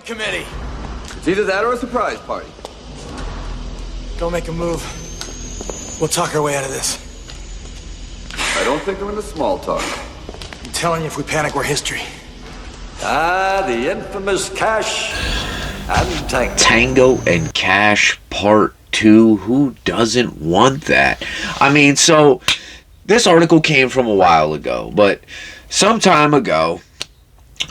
Committee. It's either that or a surprise party. Don't make a move. We'll talk our way out of this. I don't think they're in the small talk. I'm telling you, if we panic, we're history. Ah, the infamous Cash and Tango. Tango and Cash Part 2. Who doesn't want that? I mean, so this article came from a while ago, but some time ago,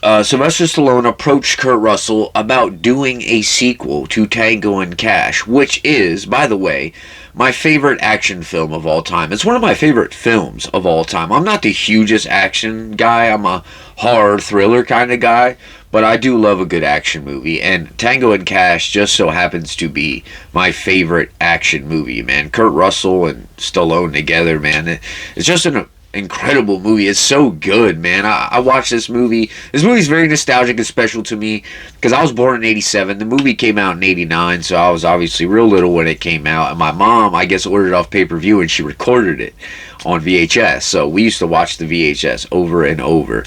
Sylvester Stallone approached Kurt Russell about doing a sequel to Tango and Cash, which is, by the way, my favorite action film of all time. It's one of my favorite films of all time. I'm not the hugest action guy. I'm a horror thriller kind of guy, but I do love a good action movie, and Tango and Cash just so happens to be my favorite action movie, man. Kurt Russell and Stallone together, man. It's just an incredible movie. It's so good, man. I watched this movie. This movie's very nostalgic and special to me because I was born in 87. The movie came out in 89, so I was obviously real little when it came out. And my mom, I guess, ordered it off pay-per-view and she recorded it on VHS. So we used to watch the VHS over and over.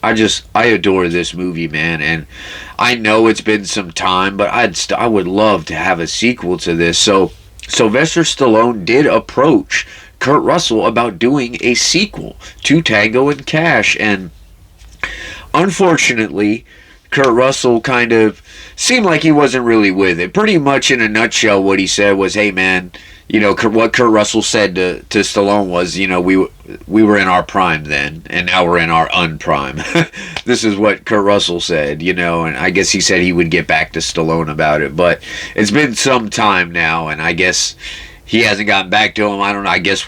I adore this movie, man, and I know it's been some time, but I would love to have a sequel to this. So Sylvester Stallone did approach Kurt Russell about doing a sequel to Tango and Cash, and unfortunately Kurt Russell kind of seemed like he wasn't really with it. Pretty much in a nutshell what he said was, hey man, you know, what Kurt Russell said to Stallone was, you know, we were in our prime then, and now we're in our unprime. This is what Kurt Russell said, you know, and I guess he said he would get back to Stallone about it, but it's been some time now, and I guess he hasn't gotten back to him. I don't know. I guess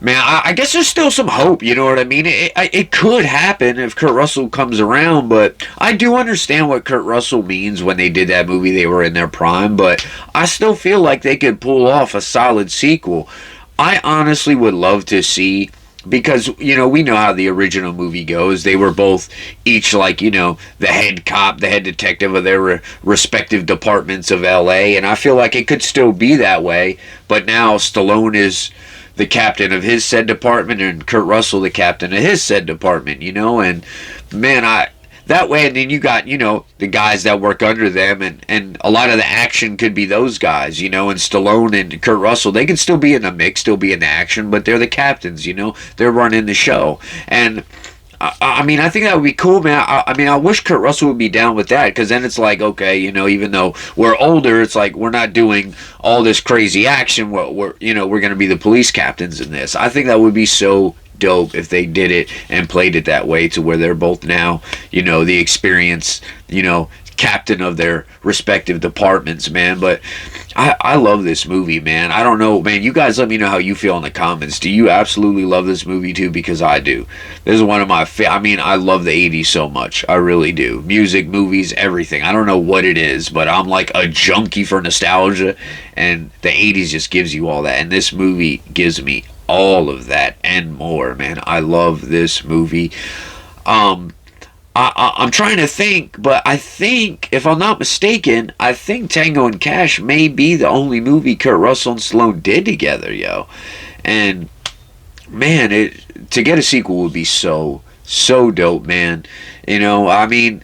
I guess there's still some hope, you know what I mean? It could happen if Kurt Russell comes around, but I do understand what Kurt Russell means when they did that movie. They were in their prime, but I still feel like they could pull off a solid sequel. I honestly would love to see, because, you know, we know how the original movie goes. They were both each, like, you know, the head cop, the head detective of their respective departments of LA, and I feel like it could still be that way, but now Stallone is the captain of his said department and Kurt Russell the captain of his said department, you know, and man, that way, and then you got, you know, the guys that work under them, and a lot of the action could be those guys, you know, and Stallone and Kurt Russell, they could still be in the mix, still be in the action, but they're the captains, you know, they're running the show, and I mean, I think that would be cool, man. I mean, I wish Kurt Russell would be down with that, because then it's like, okay, you know, even though we're older, it's like we're not doing all this crazy action. We're going to be the police captains in this. I think that would be so dope if they did it and played it that way, to where they're both now, you know, the experienced, you know, captain of their respective departments, man. But I love this movie, man. I don't know, man. You guys let me know how you feel in the comments. Do you absolutely love this movie too? Because I do. This is one of my I mean, I love the 80s so much. I really do. Music, movies, everything. I don't know what it is, but I'm like a junkie for nostalgia, and the 80s just gives you all that, and this movie gives me all of that and more, man. I love this movie. I'm trying to think, but I think, if I'm not mistaken, I think Tango and Cash may be the only movie Kurt Russell and Stallone did together, yo. And, man, to get a sequel would be so dope, man. You know, I mean,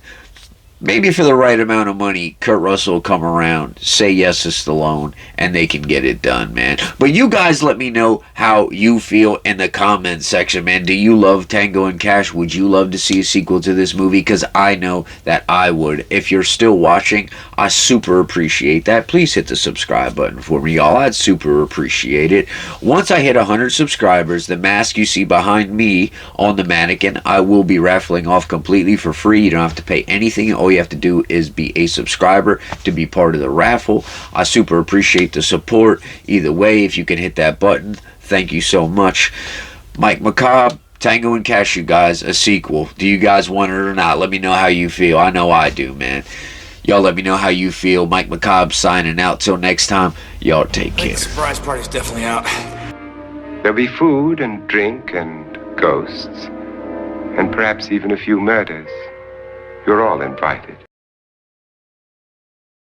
maybe for the right amount of money, Kurt Russell will come around, say yes to Stallone, and they can get it done, man. But you guys let me know how you feel in the comments section, man. Do you love Tango and Cash? Would you love to see a sequel to this movie? Because I know that I would. If you're still watching, I super appreciate that. Please hit the subscribe button for me, y'all. I'd super appreciate it. Once I hit 100 subscribers, the mask you see behind me on the mannequin, I will be raffling off completely for free. You don't have to pay anything. All you have to do is be a subscriber to be part of the raffle. I super appreciate the support. Either way, if you can hit that button, thank you so much. Mike Macabre, Tango and Cash, you guys, a sequel. Do you guys want it or not? Let me know how you feel. I know I do, man. Y'all let me know how you feel. Mike Macabre signing out. Till next time, y'all take care. The surprise party's definitely out. There'll be food and drink and ghosts, and perhaps even a few murders. You're all invited.